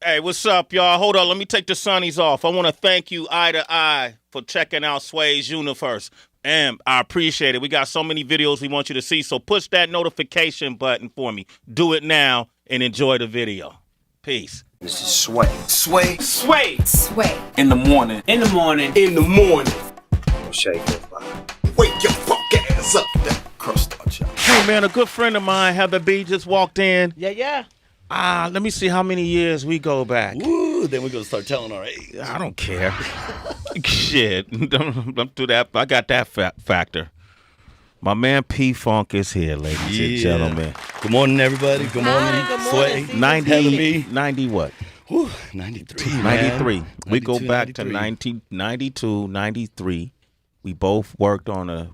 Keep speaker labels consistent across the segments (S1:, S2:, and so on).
S1: Hey, what's up, y'all? Hold on, let me take the sunnies off. I want to thank you, Eye to Eye, for checking out Sway's Universe. And I appreciate it. We got so many videos we want you to see, so push that notification button for me. Do it now and enjoy the video. Peace.
S2: This is Sway.
S3: Sway.
S4: Sway.
S3: Sway.
S4: In the morning.
S3: In the morning.
S4: In the morning.
S2: Don't shake your vibe.
S4: Wake your fuck ass up. That crust on y'all.
S1: Hey, man, a good friend of mine, Heather B, just walked in.
S5: Yeah.
S1: Let me see how many years we go back.
S5: Woo, then we're going to start telling our age.
S1: I don't care. Shit. Don't do that. I got that factor. My man P-Funk is here, ladies and gentlemen.
S5: Good morning, everybody. Good morning.
S3: Good
S5: Sway.
S3: morning,
S1: 90 what?
S5: Whew, 93.
S1: 93. We go
S5: 92,
S1: back to
S5: 93.
S1: 1992, 93. We both worked on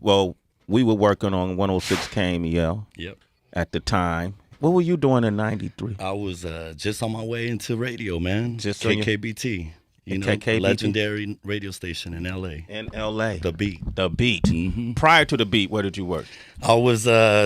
S1: we were working on 106 KMEL
S5: Yep.
S1: at the time. What were you doing in 93?
S5: I was just on my way into radio, man.
S1: Just on your-
S5: KKBT. You know,
S1: KKBT?
S5: legendary radio station in L.A.
S1: In L.A.
S5: The Beat.
S1: The Beat.
S5: Mm-hmm.
S1: Prior to The Beat, where did you work?
S5: I was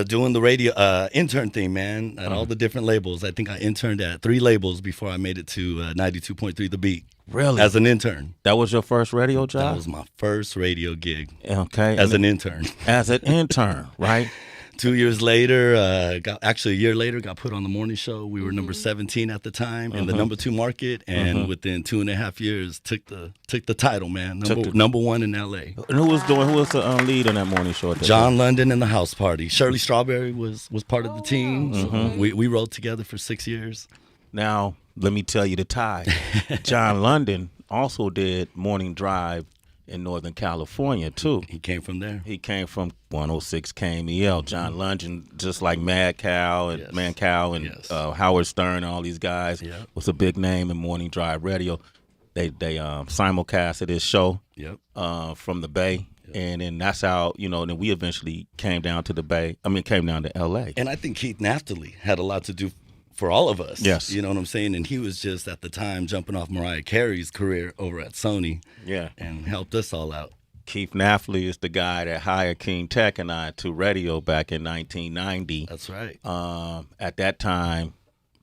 S5: doing the radio intern thing, man, at all the different labels. I think I interned at 3 labels before I made it to 92.3 The Beat.
S1: Really?
S5: As an intern.
S1: That was your first radio job?
S5: That was my first radio gig.
S1: Okay.
S5: As an intern.
S1: As an intern, right?
S5: 2 years later, a year later, got put on the morning show. We were number 17 at the time in the number 2 market, and within 2.5 years, took the title, man. Number 1 in L.A.
S1: And who was the lead on that morning show? At that
S5: John
S1: time?
S5: London and the House Party. Shirley Strawberry was part of the team. So we rode together for 6 years.
S1: Now, let me tell you the tie. John London also did Morning Drive in Northern California, too.
S5: He came from there.
S1: He came from 106 KMEL. John London, just like Mad Cow and Howard Stern and all these guys, was a big name in Morning Drive Radio. They simulcasted his show from the Bay. Yep. And then that's how, then we eventually came down to came down to L.A.
S5: And I think Keith Naftali had a lot to do for all of us.
S1: Yes.
S5: You know what I'm saying? And he was just at the time jumping off Mariah Carey's career over at Sony.
S1: Yeah.
S5: And helped us all out.
S1: Keith Naftali is the guy that hired King Tech and I to radio back in 1990.
S5: That's right.
S1: At that time,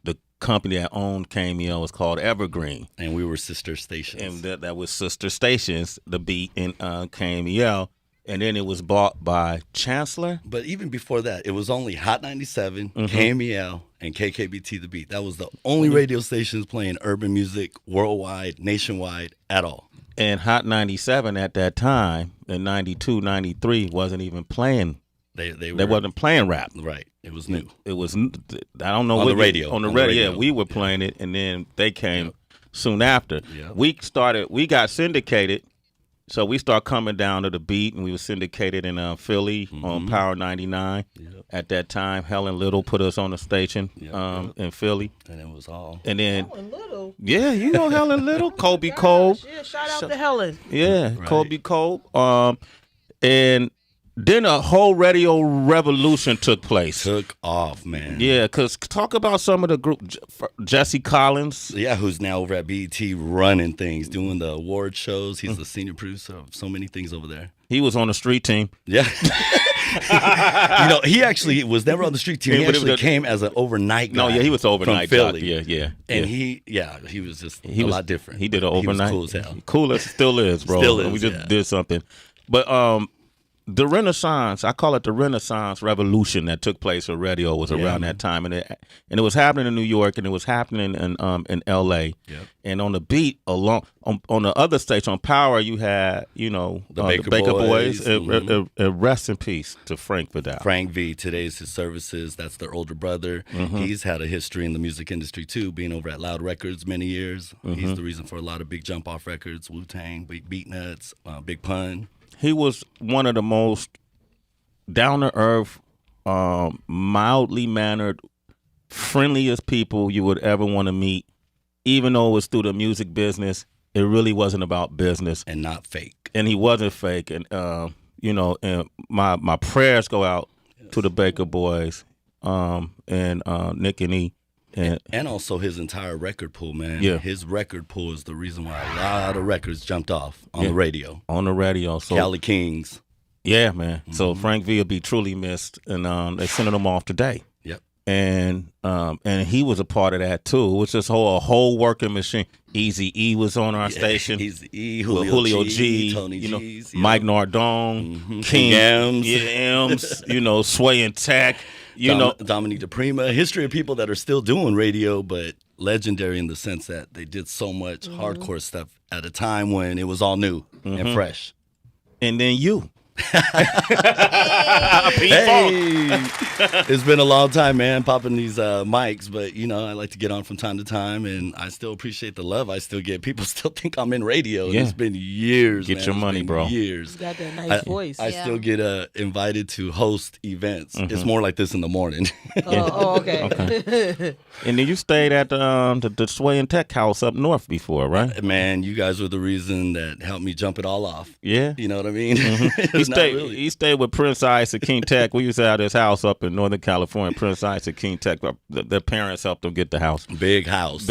S1: the company that owned KMEL was called Evergreen.
S5: And we were sister stations.
S1: And that was sister stations, The Beat and KMEL. And then it was bought by Chancellor.
S5: But even before that, it was only Hot 97, KMEL, and KKBT The Beat. That was the only radio stations playing urban music worldwide, nationwide, at all.
S1: And Hot 97 at that time, in 92, 93, wasn't even playing. They wasn't playing rap.
S5: Right. It was new.
S1: It was, I don't know.
S5: On the radio.
S1: On the radio, yeah. We were playing it, and then they came soon after.
S5: Yep.
S1: We got syndicated. So we start coming down to The Beat, and we were syndicated in Philly on Power 99. Yep. At that time, Helen Little put us on the station in Philly.
S5: And it was all.
S1: And then,
S3: Helen Little.
S1: Yeah, you know Helen Little, Kobe Cole.
S3: Yeah, shout out to Helen.
S1: Yeah,
S5: right.
S1: Kobe Cole. And then a whole radio revolution took place.
S5: Took off, man.
S1: Yeah, because talk about some of the group. Jesse Collins.
S5: Yeah, who's now over at BET running things, doing the award shows. He's the senior producer of so many things over there.
S1: He was on the street team.
S5: Yeah. He actually was never on the street team. He actually came as an overnight guy.
S1: No, yeah, he was overnight
S5: from Philly.
S1: Yeah.
S5: And he was just a lot different.
S1: He did an overnight.
S5: He was cool as hell.
S1: Cool as still is, bro.
S5: Still is,
S1: we just did something. But the Renaissance, I call it the Renaissance revolution that took place for radio was around that time, and it was happening in New York, and it was happening in L.A.
S5: Yep.
S1: And on The Beat, on the other station on Power, you had the
S5: Baker Boys.
S1: And rest in peace to Frank Vidal.
S5: Frank V. Today's his services. That's their older brother. He's had a history in the music industry too, being over at Loud Records many years. He's the reason for a lot of big jump off records, Wu-Tang, Beatnuts, Big Pun.
S1: He was one of the most down-to-earth, mildly mannered, friendliest people you would ever want to meet. Even though it was through the music business, it really wasn't about business.
S5: And not fake.
S1: And he wasn't fake. And, and my prayers go out to the Baker Boys and Nick and E.
S5: And also his entire record pool, man.
S1: Yeah.
S5: His record pool is the reason why a lot of records jumped off on the radio.
S1: On the radio. So
S5: Cali Kings.
S1: Yeah, man. So Frank V will be truly missed, and they're sending him off today.
S5: Yep.
S1: and he was a part of that too. It was just a whole working machine. Easy E was on our station.
S5: Easy E,
S1: Julio G,
S5: Tony G's,
S1: Mike Nardone, King M's, Sway and Tech,
S5: Dominique DePrima. A history of people that are still doing radio, but legendary in the sense that they did so much hardcore stuff at a time when it was all new and fresh.
S1: And then you.
S5: Hey. It's been a long time, man, popping these mics, but I like to get on from time to time, and I still appreciate the love I still get. People still think I'm in radio, and it's been years.
S1: Get your money, bro.
S5: Years.
S3: You got that nice voice.
S5: I still get invited to host events. It's more like this in the morning.
S3: Okay.
S1: And then you stayed at the Sway and Tech house up north before, right?
S5: Man, you guys were the reason that helped me jump it all off.
S1: Yeah.
S5: You know what I mean?
S1: He stayed with Prince Isaac, King Tech. We used to have this house up in Northern California. Prince Isaac, King Tech. Their parents helped them get the house.
S5: Big house.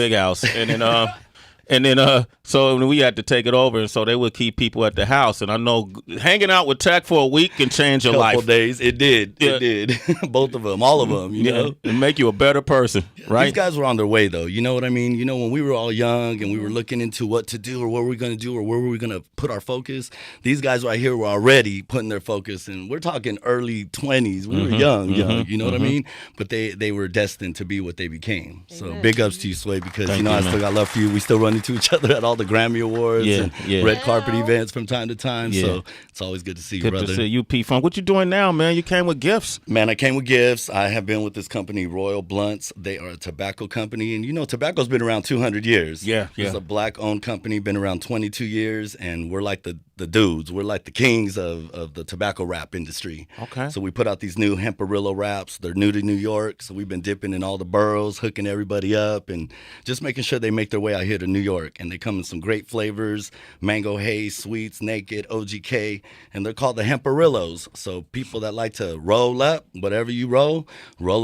S1: And then so we had to take it over, and so they would keep people at the house. And I know hanging out with Tech for a week can change your life.
S5: Couple days, it did.
S1: Yeah.
S5: It did. Both of them, all of them. You know,
S1: and make you a better person, right?
S5: These guys were on their way, though. You know what I mean? When we were all young and we were looking into what to do or what we're going to do or where we're going to put our focus, these guys right here were already putting their focus, and we're talking early 20s. We were young. You know what I mean? But they were destined to be what they became. So big ups to you, Sway, because
S1: Thank you,
S5: I still got love for you. We still run into each other at all the Grammy Awards and red carpet events from time to time. So it's always good to see you, brother.
S1: Good to see you, P-Funk. What you doing now, man? You came with gifts.
S5: Man, I came with gifts. I have been with this company, Royal Blunts. They are a tobacco company. And, tobacco's been around 200 years.
S1: Yeah.
S5: It's a black-owned company, been around 22 years, and we're like the dudes. We're like the kings of the tobacco wrap industry.
S1: Okay.
S5: So we put out these new Hemperillo wraps. They're new to New York, so we've been dipping in all the boroughs, hooking everybody up, and just making sure they make their way out here to New York. And they come in some great flavors, mango haze, sweets, naked, OGK, and they're called the Hemperillos. So people that like to roll up, whatever you roll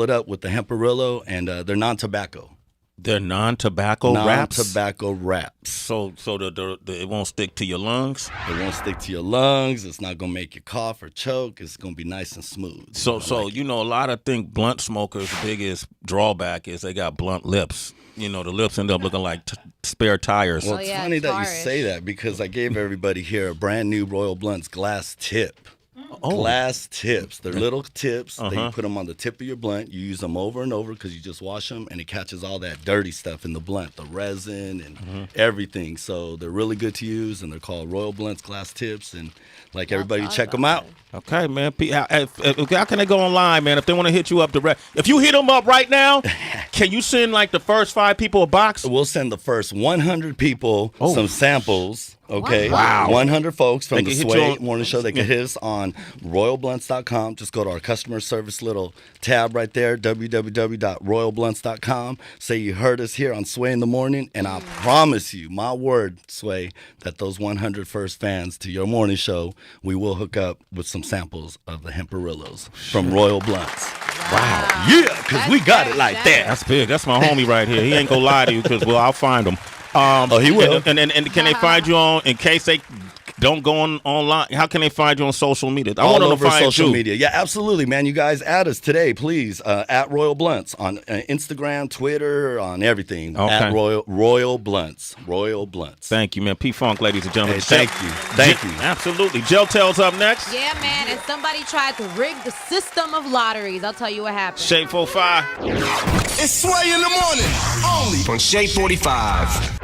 S5: it up with the Hemperillo, and they're non-tobacco.
S1: They're non-tobacco wraps?
S5: Non-tobacco wraps.
S1: So it won't stick to your lungs?
S5: It won't stick to your lungs. It's not going to make you cough or choke. It's going to be nice and smooth.
S1: So a lot of think blunt smokers' biggest drawback is they got blunt lips. The lips end up looking like spare tires.
S5: Well, it's funny that you say that because I gave everybody here a brand new Royal Blunts glass tip. Glass tips. They're little tips. You put them on the tip of your blunt. You use them over and over because you just wash them, and it catches all that dirty stuff in the blunt, the resin and everything. So they're really good to use, and they're called Royal Blunts glass tips. And like everybody, check them out.
S1: Okay, man. How can they go online, man? If they want to hit you up direct, if you hit them up right now, can you send like the first 5 people a box?
S5: We'll send the first 100 people some samples. Okay.
S1: Wow.
S5: 100 folks from the Sway Morning Show. They can hit us on royalblunts.com. Just go to our customer service little tab right there, www.royalblunts.com. Say you heard us here on Sway in the Morning, and I promise you, my word, Sway, that those 100 first fans to your morning show, we will hook up with some samples of the Hemperillos from Royal Blunts.
S1: Wow.
S5: Yeah, because we got it like that.
S1: That's big. That's my homie right here. He ain't gonna lie to you because, I'll find him.
S5: He will.
S1: And can they find you on, in case they don't go online, how can they find you on social media? I want them to find
S5: social
S1: you.
S5: media. Yeah, absolutely, man. You guys add us today, please, at Royal Blunts on Instagram, Twitter, on everything.
S1: Okay.
S5: At Royal Blunts. Royal Blunts.
S1: Thank you, man. P-Funk, ladies and gentlemen.
S5: Hey, thank you.
S1: Absolutely. Geltel's up next.
S6: Yeah, man. And somebody tried to rig the system of lotteries. I'll tell you what happened.
S1: Shape 45.
S4: It's Sway in the Morning, only
S2: On Shade 45.